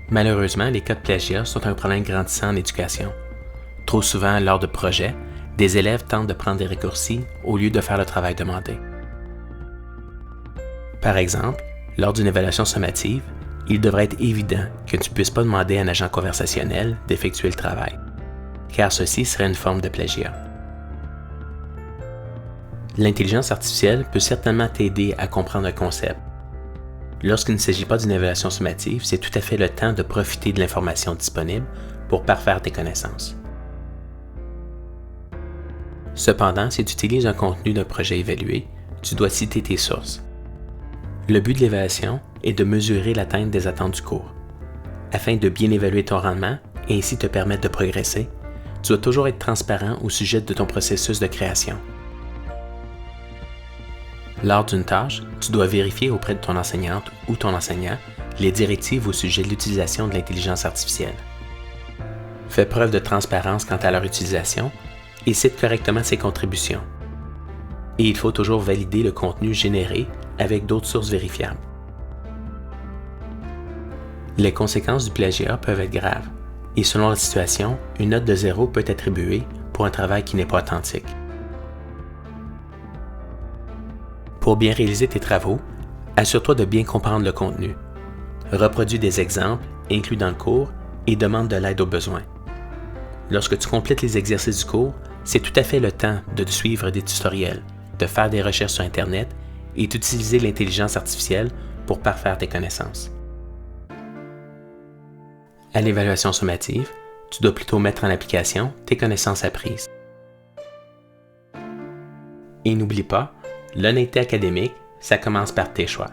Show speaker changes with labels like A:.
A: Malheureusement, les cas de plagiat sont un problème grandissant en éducation. Trop souvent, lors de projets, des élèves tentent de prendre des raccourcis au lieu de faire le travail demandé. Par exemple, lors d'une évaluation sommative, il devrait être évident que tu ne puisses pas demander à un agent conversationnel d'effectuer le travail, car ceci serait une forme de plagiat. L'intelligence artificielle peut certainement t'aider à comprendre un concept. Lorsqu'il ne s'agit pas d'une évaluation sommative, c'est tout à fait le temps de profiter de l'information disponible pour parfaire tes connaissances. Cependant, si tu utilises un contenu d'un projet évalué, tu dois citer tes sources. Le but de l'évaluation est de mesurer l'atteinte des attentes du cours. Afin de bien évaluer ton rendement et ainsi te permettre de progresser, tu dois toujours être transparent au sujet de ton processus de création. Lors d'une tâche, tu dois vérifier auprès de ton enseignante ou ton enseignant les directives au sujet de l'utilisation de l'intelligence artificielle. Fais preuve de transparence quant à leur utilisation et cite correctement ses contributions. Et il faut toujours valider le contenu généré avec d'autres sources vérifiables. Les conséquences du plagiat peuvent être graves et selon la situation, une note de 0 peut être attribuée pour un travail qui n'est pas authentique. Pour bien réaliser tes travaux, assure-toi de bien comprendre le contenu. Reproduis des exemples inclus dans le cours et demande de l'aide au besoin. Lorsque tu complètes les exercices du cours, c'est tout à fait le temps de suivre des tutoriels, de faire des recherches sur Internet et d'utiliser l'intelligence artificielle pour parfaire tes connaissances. À l'évaluation sommative, tu dois plutôt mettre en application tes connaissances apprises. Et n'oublie pas, l'honnêteté académique, ça commence par tes choix.